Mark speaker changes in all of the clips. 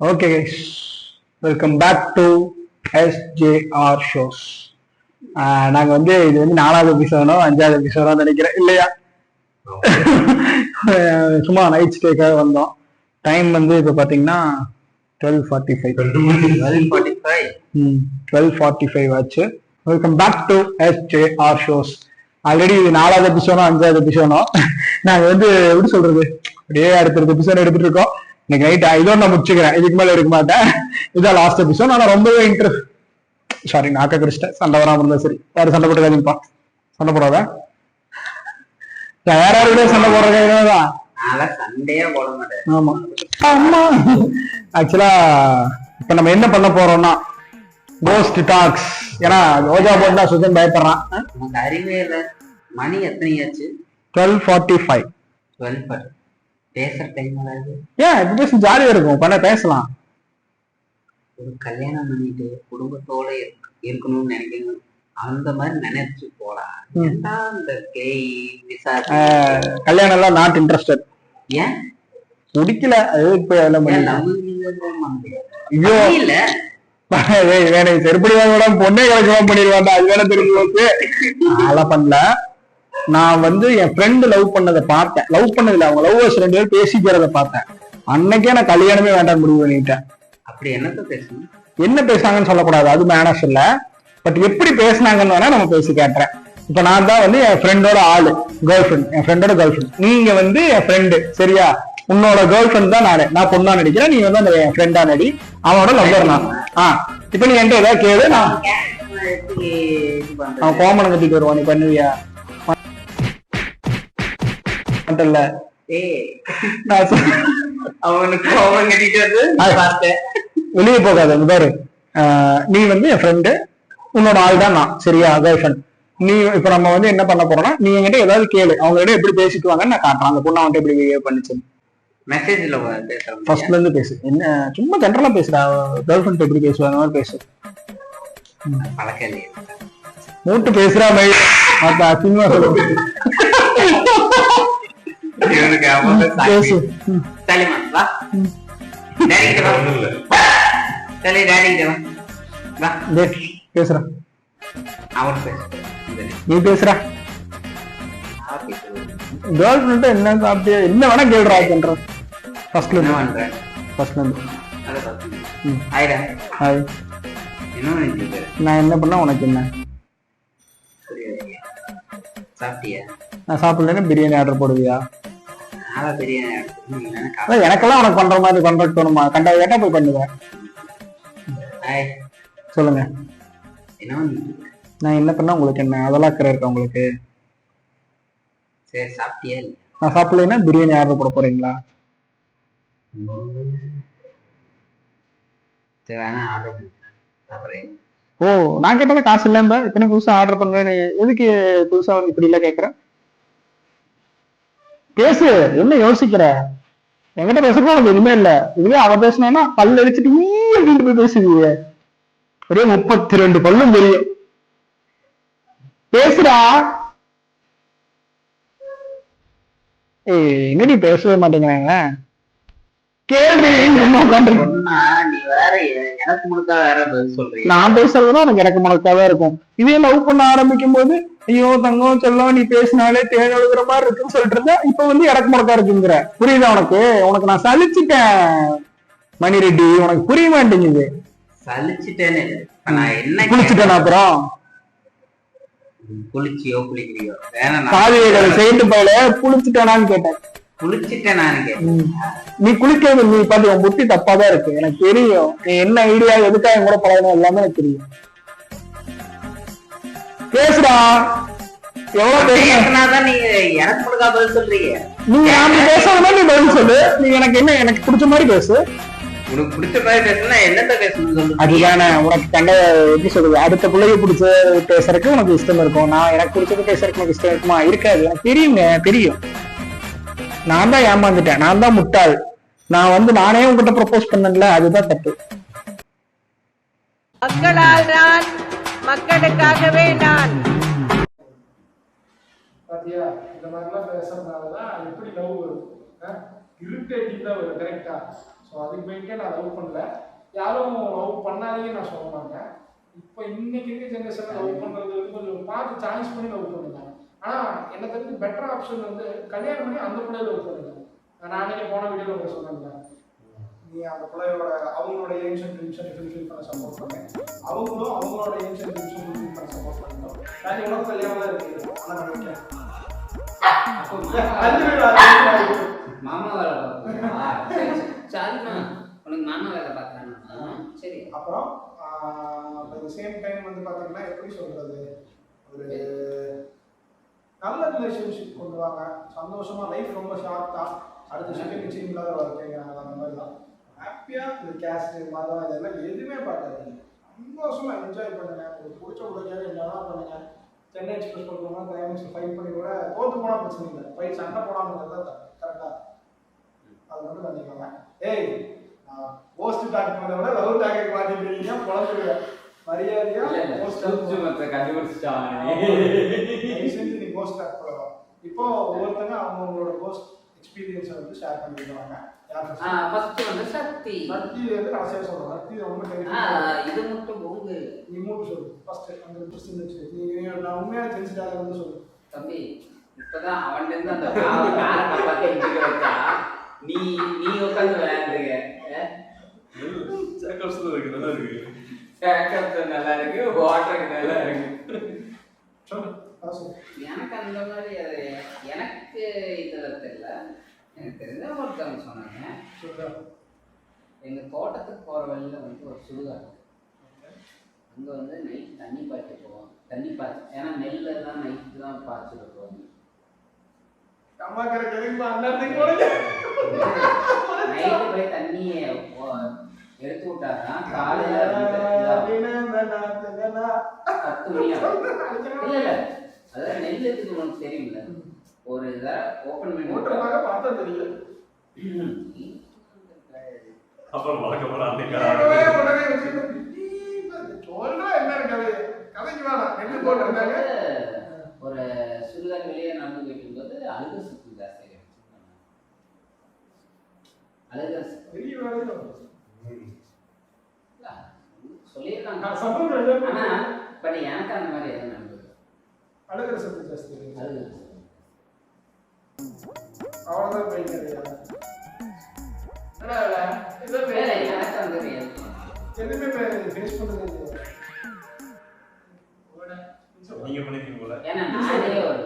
Speaker 1: Okay guys, welcome back to SJR shows. நாங்கள் வந்து இது வந்து 4வது எபிசோடோ 5வது எபிசோடோ நினைக்கிறேன் இல்லையா? சும்மா நைட் ஸ்டேக்காக வந்தோம். டைம் வந்து இப்போ பார்த்தீங்கன்னா 12:45 ஆச்சு. Welcome back to SJR shows. Already இது 4வது எபிசோடோ 5வது எபிசோடோ நாங்கள் வந்து எப்படி சொல்றது, அப்படியே அடுத்த எபிசோட் எடுத்துட்டு இருக்கோம். இன்னைக்கு நைட் இதோட நான் முடிச்சுக்கிறேன், இதுக்கு மேல எடுக்க மாட்டேன். இதான் லாஸ்ட் எபிசோட். ஆனா ரொம்பவே சாரி, நாக்க கிறிஸ்டேன். சண்டை வராம இருந்தா சரி. யாரும் சண்டை போட்டுக்காதீங்கப்பா, சண்டை போடாத. வேற யாரோட சண்டை போடுறதான். ஆமா ஆமா. ஆக்சுவலா இப்ப நம்ம என்ன பண்ண போறோம்னா கோஸ்ட் டாக்ஸ். ஏன்னா ரோஜா போட்டா சுத்தம் பயப்படுறான்.
Speaker 2: அறிவே இல்ல. மணி எத்தனை ஆச்சு?
Speaker 1: 12:45.
Speaker 2: பேசுற டைம் வராது.
Speaker 1: ஏன் இப்ப பேச ஜாலியா இருக்கும், பண்ண பேசலாம்.
Speaker 2: ஒரு கல்யாணம் பண்ணிட்டு குடும்பத்தோட இருக்கணும்னு நினைக்கணும், அந்த மாதிரி நினைச்சு போலாம். இந்த
Speaker 1: கல்யாணம் எல்லாம் நாட் இன்ட்ரெஸ்டட்.
Speaker 2: ஏன்
Speaker 1: முடிக்கல? அது இப்ப ஐயோ
Speaker 2: இல்ல
Speaker 1: வேணும் செருப்படி வாங்க பொண்ணே கலெக்ஷன் பண்ணிடுவாண்டா. அது வேணா தெரிஞ்சு போச்சு. அதெல்லாம் பண்ணல. நான் வந்து என் ஃப்ரெண்டு லவ் பண்ணதை பார்த்தேன். லவ் பண்ணதில்ல, அவங்க லவ்வர்ஸ் 2 பேரும் பேசிக்கிறத பார்த்தேன். அன்னைக்கே நான் கல்யாணமே வேண்டாம் முடிவு பண்ணிட்டேன்.
Speaker 2: அப்படி என்னத்த பேசணும்?
Speaker 1: என்ன பேசுனாங்கன்னு சொல்லக்கூடாது, அது மேனர்ஸ் இல்ல. பட் எப்படி பேசினாங்கன்னு வேணா நம்ம பேசி கேட்டுறேன். இப்ப நான் தான் வந்து என் ஃப்ரெண்டோட ஆளு, கேர்ள் ஃப்ரெண்ட், என் ஃப்ரெண்டோட கேர்ள் ஃப்ரெண்ட். நீங்க வந்து என் ஃப்ரெண்டு, சரியா? உன்னோட கேர்ள் ஃப்ரெண்ட் தான் நானு. நான் பொண்ணா நடிக்கிறேன், நீ வந்து அந்த என் ஃப்ரெண்டா நடி. அவனோட லவ்வர் நான். இப்ப நீ என்கிட்ட ஏதாவது கேளு, நான் அவன் கோமணம் கட்டிட்டு வருவான். நீ பண்ணுவியா? வெளியே போகாது பாரு. நீ வந்து என் ஃப்ரெண்டு, உன்னோட ஆள் தான் நான், சரியா? Girl friend. நீ இப்ப நம்ம வந்து என்ன பண்ண போறோம்னா, நீ என்கிட்ட ஏதாவது கேளு, அவங்க எப்படி பேசிட்டு வாங்கன்னு நான் காட்டுறேன். அந்த பொண்ணு அவன்கிட்ட எப்படி பிஹேவ் பண்ணிச்சு.
Speaker 2: மெசேஜ்ல
Speaker 1: ஃபர்ஸ்ட்ல இருந்து பேசு. என்ன சும்மா ஜென்ரலா பேசுறா, கேர்ள் ஃப்ரெண்ட் எப்படி பேசுவாங்க மாதிரி பேசு. மூட்டு பேசுறா மாதிரி அசிங்கமா சொல்லுங்க. நீ பேசுற கேர்ள் ஃப்ரெண்ட் என்ன சாப்பிட்டியா என்ன வேணா கேள்றா பண்ற. ஃபர்ஸ்ட்ல இருந்து நான் என்ன பண்ணா உனக்கு என்ன? நான் சாப்பிடலன்னா பிரியாணி ஆர்டர் போடுவியா? எனக்கெல்லாம் உனக்கு பண்ற மாதிரி பண்றது தோணுமா? கண்டா கேட்டா போய் பண்ணுவேன். சொல்லுங்க, நான் என்ன பண்ணா உங்களுக்கு என்ன? அதெல்லாம் அக்கறை இருக்கா உங்களுக்கு? நான் சாப்பிடலைன்னா பிரியாணி ஆர்டர் போட போறீங்களா? ஓ, நான் கேட்டது காசு இல்ல. இத்தனை புதுசா ஆர்டர் பண்றேன், எதுக்கு புதுசா வந்து இப்படி இல்ல கேக்குறேன்? பேசு, என்ன யோசிக்கிற? என்கிட்ட பேசுறதுக்கு உனக்கு எதுவுமே இல்ல. இதுவே அவ பேசினா பல்லு அடிச்சுட்டு வீட்டு போய் பேசுவீங்க. ஒரே 32 பல்லும் தெரியும். பேசுறா. எங்கடி பேசவே மாட்டேங்கிறாங்க. நான் பேசுறதுதான் எனக்கு எனக்கு முழுக்காவே இருக்கும். இதே லவ் பண்ண ஆரம்பிக்கும் போது ஐயோ தங்கம் செல்லம் நீ பேசினாலே தேன் எழுதுற மாதிரி இருக்குன்னு சொல்லிட்டு இருந்தா, இப்ப வந்து எனக்கு முழக்கா இருக்குங்கிற. புரியுதா உனக்கு? உனக்கு நான் சலிச்சுட்டேன் மணி ரெட்டி, உனக்கு புரிய மாட்டேங்குது. குளிச்சுட்டேன் அப்புறம் செய்து போல குளிச்சுட்டேனான்னு கேட்டேன். நீ குளிக்கிறது நீ பாத்து உன் புத்தி தப்பாதான் இருக்கு, எனக்கு தெரியும். நீ என்ன ஐடியா எதுக்காக கூட பழகணும் எல்லாமே எனக்கு தெரியும். பேசுறா. எவ்வளவு பேசுனாதான் நீங்க சொல்றீங்க. நீங்க அப்படி பேசாத நீ பதில் சொல்லு. நீ எனக்கு என்ன, எனக்கு பிடிச்ச மாதிரி பேசு.
Speaker 2: உனக்கு பிடிச்ச மாதிரி பேசணும்னா என்னத்த பேசணும்?
Speaker 1: அதுதானே உனக்கு கண்ட எப்படி சொல்றது, அடுத்த பிள்ளைய பிடிச்ச பேசுறதுக்கு உனக்கு இஷ்டம் இருக்கும். நான் எனக்கு பிடிச்சது பேசுறதுக்கு உனக்கு இஷ்டம் இருக்குமா? இருக்காது. எனக்கு தெரியுங்க, தெரியும். நான் தான் ஏமாந்துட்டேன், நான் தான் முட்டாள். நான் வந்து நானே உங்ககிட்ட ப்ரொபோஸ் பண்ணல, அதுதான் தப்பு.
Speaker 3: மக்களால் நான், மக்களுக்காகவே நான்.
Speaker 1: பாத்தியா, இந்த மாதிரிலாம் பேசுறதுனாலதான் எப்படி லவ் வரும்? இரிட்டேட்டிங் தான் வரும். கரெக்டா? ஸோ அதுக்கு போயிட்டே நான் லவ் பண்ணல. யாரும் லவ் பண்ணாதீங்கன்னு நான் சொல்ல மாட்டேன். இப்போ இன்னைக்கு இருக்க ஜென்ரேஷனில் லவ் பண்ணுறது வந்து கொஞ்சம் பார்த்து சாய்ஸ் பண்ணி லவ் பண்ணுங்க. ஆனால் என்ன தெரிஞ்சு பெட்டர் ஆப்ஷன் வந்து கல்யாணம் பண்ணி அந்த பிள்ளைய லவ் பண்ணுங்க. நான் அன்னைக்கு போன வீடியோவில் உங்களுக்கு சொன்னேன், நீ அந்த பிள்ளையோட அவங்களோட எய்ம்ஸ் அண்ட் ட்ரீம்ஸை ஃபுல்ஃபில் பண்ண சப்போர்ட் பண்ணேன், அவங்களும் அவங்களோட எய்ம்ஸ் அண்ட் ட்ரீம்ஸை ஃபுல்ஃபில் பண்ண சப்போர்ட் பண்ணிட்டோம். நான் இவ்வளோ கல்யாணம் தான் இருக்குது. ஆனால் நினைக்கிறேன்
Speaker 2: மாமா வேலை பார்க்கணும். சரிண்ணா, உனக்கு மாமா வேலை பார்க்குறானா? சரி.
Speaker 1: அப்புறம் சேம் டைம் வந்து பார்த்தீங்கன்னா எப்படி சொல்றது, ஒரு நல்ல ரிலேஷன்ஷிப் கொண்டு வாங்க. சந்தோஷமா லைஃப் ரொம்ப ஷார்ட்டா அடுத்த செகண்ட் நிச்சயம் இல்லாத வாழ்க்கைங்கிறாங்க. அந்த மாதிரி தான் ஹாப்பியா இந்த கேஸ்ட் மதம் இதெல்லாம் எதுவுமே பார்க்காதீங்க. சந்தோஷமா என்ஜாய் பண்ணுங்க. உங்களுக்கு பிடிச்ச உடனே என்னெல்லாம் பண்ணுங்க. சென்னை எக்ஸ்பிரஸ் பண்ணுறோம்னா கிளைமேக்ஸ் ஃபைட் பண்ணி கூட தோற்று போனால் பிரச்சனை இல்லை, ஃபைட் சண்டை போடாமல் தான் கரெக்டாக அது மட்டும் பண்ணிக்கோங்க. ஏய் போஸ்ட் டாக் பண்ணதை விட லவ் டாக் மாற்றிட்டீங்க குழந்தைங்க மரியாதையா போஸ்ட் செஞ்சு நீ போஸ்ட் டாக் பண்ணலாம். இப்போ ஒவ்வொருத்தங்க அவங்களோட போஸ்ட் எக்ஸ்பீரியன்ஸை வந்து ஷேர் பண்ணிக்கிறாங்க.
Speaker 2: ஃபர்ஸ்ட் வந்து சக்தி
Speaker 1: வந்து நான் சொல்றேன். சக்தி ரொம்ப
Speaker 2: இது மட்டும் போங்க,
Speaker 1: நீ மூட்டு சொல்லு ஃபர்ஸ்ட் அந்த இன்ட்ரெஸ்ட் இருந்துச்சு. நீ நான் உண்மையான தெரிஞ்சுட்டாங்க வந்து சொல்லு
Speaker 2: தம்பி. இப்பதான் அவன்கிட்ட இருந்து அந்த காரை காப்பாற்றி இன்றைக்கு வச்சா நீ நீ உட்காந்து விளையாண்டுருக்க.
Speaker 4: நல்லா இருக்கு,
Speaker 2: நல்லா இருக்கு, வாட்டருக்கு நல்லா இருக்கு.
Speaker 1: சொல்லு.
Speaker 2: எனக்கு அந்த மாதிரி எனக்கு இதில் தெரியல. எனக்கு தெரிஞ்ச ஒருத்தவங்க சொன்னாங்க, எங்கள் தோட்டத்துக்கு போகிற வழியில் வந்து ஒரு சுடுகாடு, அங்கே வந்து நைட்டு தண்ணி பாய்ச்சி போவோம். தண்ணி பாய்ச்சி ஏன்னா நெல்லெல்லாம் நைட்டு தான் பாய்ச்சிட்டு போவோம். நைட்டு போய் தண்ணியை எடுத்து விட்டாருன்னா காலையில் 10 மணி ஆகும். இல்லை இல்லை, அதாவது நெல் எடுத்துக்கு உனக்கு தெரியும்ல, ஒரு இதை ஓப்பன் பண்ணி
Speaker 1: பார்த்தா தெரியல.
Speaker 4: அப்புறம் வழக்க போல அன்னைக்கு
Speaker 2: ஒரு சுடுகாடு வெளியே நடந்து போயிட்டு இருக்கும்போது அழுக சுத்து ஜாஸ்தி அழுக சொல்லியிருக்காங்க. ஆனா பட் எனக்கு அந்த மாதிரி எதுவும் நடந்தது.
Speaker 1: அழுகிற சத்து ஜாஸ்தி
Speaker 2: அழுக
Speaker 1: அவ்வளோதான் போயிட்டு
Speaker 2: எனக்கு அந்த
Speaker 1: எதுவுமே ஃபேஸ் பண்ணுறது
Speaker 4: நீங்க பண்ணிருக்கீங்க போல.
Speaker 2: ஏன்னா நானே ஒரு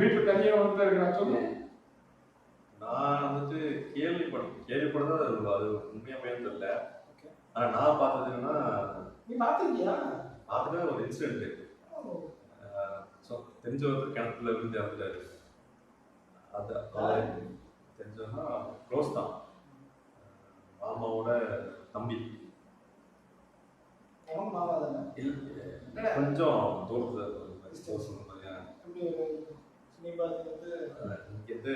Speaker 1: வீட்டுல தனியா வந்து இருக்கிறேன். சொல்லு.
Speaker 4: நான் வந்துட்டு கேள்விப்படுறது அது உண்மையா பையன் தெரியல. ஆனா நான் பார்த்தது என்னன்னா,
Speaker 1: நீ பார்த்துருக்கியா?
Speaker 4: அதுவே ஒரு இன்சிடென்ட். தெரிஞ்ச ஒருத்தர் கிணத்துல விழுந்து இறந்துட்டாரு. அது தெரிஞ்சதுன்னா க்ளோஸ் தான், மாமாவோட தம்பி. கொஞ்சம் தூரத்துல இங்கேருந்து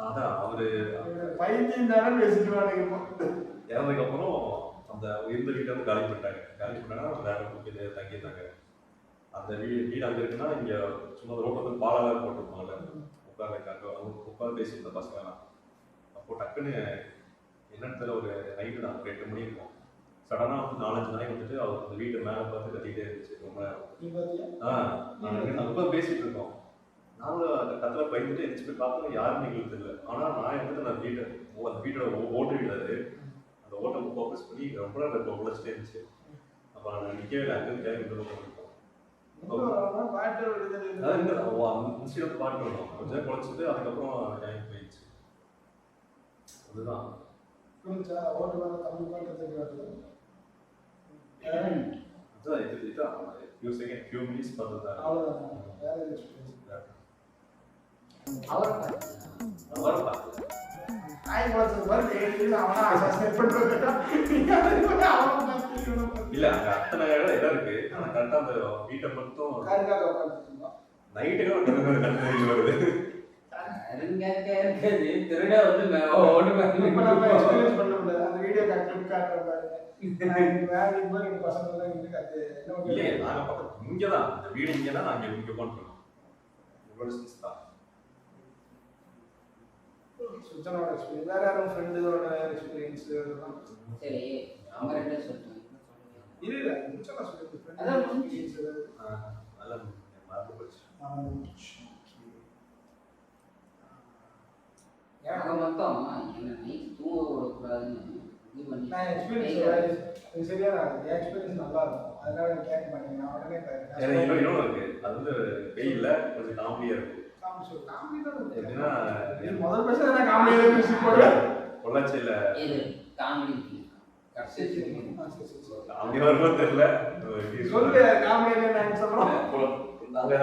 Speaker 4: அதான் அவரு இறந்ததுக்கு அப்புறம் அந்த இருந்த வீட்டை வந்து காலி பண்ணிட்டாங்க. வேற வீட்டு தங்கியிருந்தாங்க. அந்த வீடு அங்கே இருக்குன்னா இங்கே சும்மா ரோட்டில் வந்து பாலாக போட்டிருப்பாங்கல்ல, உட்காந்துருக்காங்க. அவங்க உட்காந்து பேசியிருந்த பசங்கலாம். அப்போ டக்குன்னு என்னன்னு தெரியல, ஒரு நைட்டு தான் 8 மணி இருக்கும். சடனாக வந்து 4-5 நாளைக்கு வந்துட்டு அவர் அந்த வீட்டை மேலே பார்த்து கத்திக்கிட்டே இருந்துச்சு. ரொம்ப நாங்கள் உட்காந்து பேசிட்டு இருக்கோம். நாங்களும் அந்த கத்தில் பயந்துட்டு எந்திரிச்சு போய் பார்த்தோம், யாருன்னு எங்களுக்கு தெரியல. ஆனால் நான் வந்துட்டு அந்த வீட்டோட ஓட்டு வீடாது. அந்த ஓட்டை ஃபோக்கஸ் பண்ணி ரொம்ப நேரம் குழச்சிட்டே இருந்துச்சு. அப்போ நான் நிற்கவே இல்லை, அங்கேருந்து கேள்வி பண்ணிட்டோம். இன்ஸ்டியூட் பாட்டு வந்தோம், கொஞ்சம் குழச்சிட்டு அதுக்கப்புறம் டைம் போயிடுச்சு. அதுதான் ஃபியூ மினிட்ஸ் பார்த்தது. அவரை பார்த்து இல்ல, அங்க அத்தனை இடம் இருக்கு. ஆனா கரெக்டா அந்த வீட்டை மட்டும் நைட்டுக்கு வருது.
Speaker 2: அருங்காக்க இருக்காது திருட வந்து ஓடு
Speaker 1: இப்ப நம்ம எக்ஸ்பீரியன்ஸ் பண்ண முடியாது அந்த வீடியோ கிளிப் காட்டுற பாருங்க வேலைக்கு போய் ரெண்டு பசங்க தான் இருக்கு அது என்ன
Speaker 4: இல்லையே நாங்கள் பக்கத்து இங்கே தான் இந்த வீடு இங்கே தான் நாங்கள் இங்கே உட்காந்துருக்கோம் இவ்வளோ டிஸ்டன்ஸ் தான்.
Speaker 1: சுத்தனோட எக்ஸ்பீரியன்ஸ் வேற யாரும் ஃப்ரெண்டோட எக்ஸ்பீரியன்ஸ் அதெல்லாம்
Speaker 2: சரி அவங்க ரெண்டு சொல்லுங்க
Speaker 1: இல்ல சுத்தன சொல்லுங்க
Speaker 2: அதான்
Speaker 1: எக்ஸ்பீரியன்ஸ்
Speaker 4: நல்லா மறந்து போச்சு.
Speaker 2: ஆக மொத்தம் என்ன நைட் தூங்க விடக்கூடாதுன்னு இது பண்ணி
Speaker 1: நான் எக்ஸ்பீரியன்ஸ் சரியா என் எக்ஸ்பீரியன்ஸ் நல்லா இருக்கும் அதனால நான் கேட்க மாட்டேன் நான் உடனே
Speaker 4: இன்னொன்று இருக்கு அது வந்து வெயில்ல கொஞ்சம் காமெடியா இருக்கும்.
Speaker 1: காமெடி தான்
Speaker 4: எப்படின்னா
Speaker 1: முதல் பேச நான் காமெடியா பேசி போடுவேன்
Speaker 4: பொள்ளாச்சியில
Speaker 2: இது காமெடி கடைசி
Speaker 4: காமெடியா வரும்போது தெரியல
Speaker 1: சொல்லு காமெடியா நான் சொல்றேன்
Speaker 4: நாங்க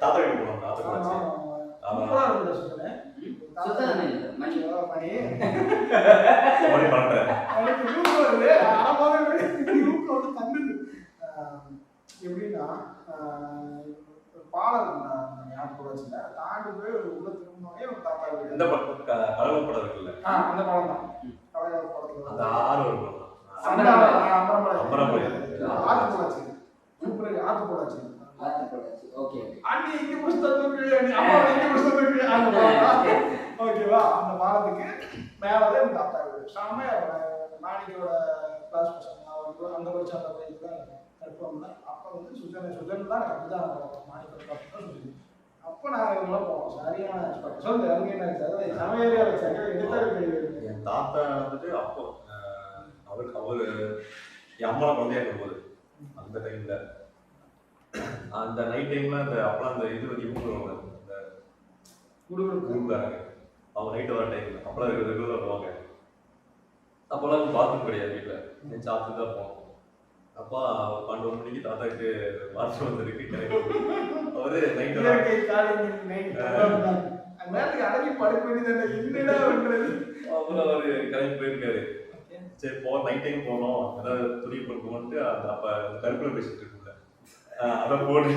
Speaker 4: தாத்தா வீட்டு போனோம் தாத்தா பொள்ளாச்சி
Speaker 2: சுத்தம் மணி
Speaker 1: மணி
Speaker 4: மணி பண்ணேன்
Speaker 1: எப்படின்னா பாலம் ஞாபகம் தாண்டி போய் உள்ள திரும்பினோடனே ஒரு தாத்தா வீடு
Speaker 4: இந்த கடவுள் படம் இருக்குல்ல
Speaker 1: அந்த படம் தான் கடவுள் படத்துல
Speaker 4: அந்த ஆறு இருக்கும்
Speaker 1: அம்பரமலை ஆத்து போடாச்சு சூப்பர் ஆத்து போடாச்சு
Speaker 2: ஓகே
Speaker 1: அண்ணி இங்க புஸ்தகத்துக்கு அம்மா இங்க புஸ்தகத்துக்கு அந்த பாலம் ஓகேவா அந்த பாலத்துக்கு மேலதான் என் தாத்தா வீடு செம்மையா மாணிக்கோட கிளாஸ் பசங்க அந்த படிச்ச அந்த பையன் தான் கற்போம்ல அப்ப வந்து சுஜன் தான் அப்படிதான் மாணிக்கோட கிளாஸ் தான் சொல்லி அப்ப நான் இவங்களாம் போவோம் சரியான எக்ஸ்பர்ட் சொல்லு அங்கே என்ன சார் சமையலே வச்சாங்க எடுத்தாரு
Speaker 4: என் தாத்தா வந்துட்டு அப்போ அவரு என் அம்மா குழந்தையா இருக்கும்போது அந்த டைம்ல அந்த நைட் டைம்ல அந்த அப்பலாம் அந்த இது வந்து இவங்க அந்த குடும்பக்காரங்க அவங்க நைட்டு வர டைம்ல அப்பலாம் ரெகுலராக வருவாங்க. அப்போல்லாம் பாத்ரூம் கிடையாது வீட்டில் சாப்பிட்டு தான் போவோம். அப்பா 12 மணிக்கு தாத்தாக்கு பாத்ரூம் வந்துருக்கு அவரு நைட்டு
Speaker 1: அடங்கி படுக்க வேண்டியது என்னடா பண்றது
Speaker 4: அப்புறம் அவரு கிளம்பி போயிருக்காரு. சரி நைட் டைம் போனோம் ஏதாவது துணி போட்டுட்டு அந்த அப்ப கருப்புல பேசிட்டு இருக்குல்ல அதை போட்டு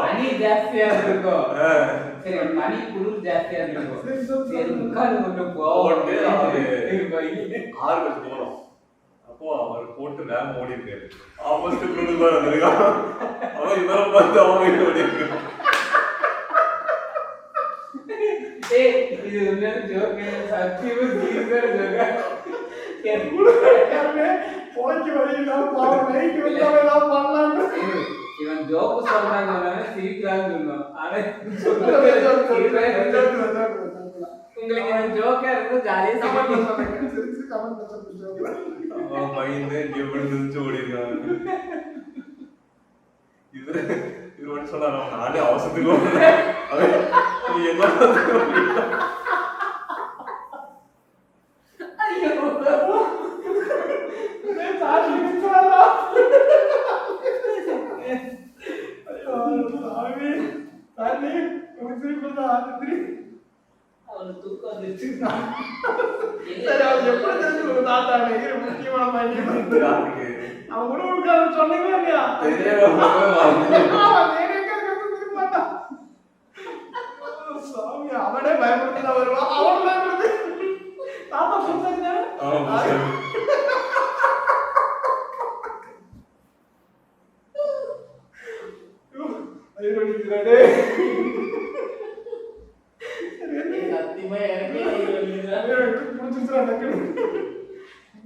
Speaker 2: மணி ஜாஸ்தியா இருக்கும். சரி மணி குளிர் ஜாஸ்தியா இருக்கும். சரி முக்கால் கொண்டு போட்டு
Speaker 4: 6 மணி போனோம். அப்போ அவர் போட்டு வேகம் ஓடி இருக்காரு. ஆப்போசிட் குடும்பம் வந்திருக்கான். அவன் இவரை பார்த்து அவன் ஓடி இருக்கான்.
Speaker 2: இது உண்மையான ஜோக்கு சத்தியமா ஜீவிக்கிற ஜோக்கா
Speaker 1: போய்க்கு வழியிலாம் பாவம் நைட்டு வந்தாலும் பண்ணலான்னு
Speaker 2: இவன் ஜோக்கு சொல்றாங்க சிரிக்கிறான்னு சொன்னோம். ஆனா உங்களுக்கு இந்த ஜோக்கா இருக்கும் ஜாலியா
Speaker 4: அவன் பயந்து இங்கே விழுந்துச்சு ஓடி இருக்கான். இவரு மட்டும் சொன்னாங்க நானே அவசரத்துக்கு என்ன
Speaker 2: அவனுக்கு தூக்கம் வந்துருச்சு.
Speaker 1: அவன் கூட சொன்னவே இல்லையா சாமி அவனே பயப்படுத்தி வருவான் அவன் பயப்படுத்தி தாத்தா சொன்னாங்க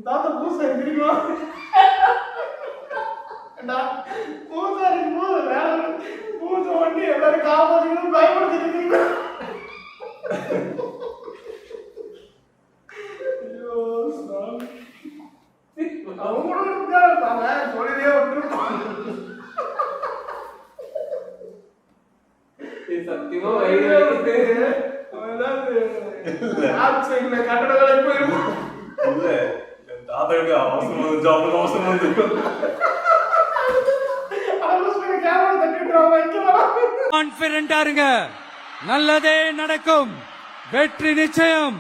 Speaker 1: தாத்தா பூசா தெரியுமா பூசா இருக்கும்போது வேற பூசை பண்ணி எல்லாரும் காப்பாற்றணும் பயப்படுத்திட்டு இருக்கீங்க.
Speaker 2: சத்தியமா
Speaker 1: கட்டட வேலைக்கு போயிருக்கும்
Speaker 4: இல்ல தாத்தாவுக்கு அவசரம் வந்துச்சு அவனுக்கு அவசரம் வந்து
Speaker 5: கான்பிடண்டா இருங்க, நல்லதே நடக்கும், வெற்றி நிச்சயம்.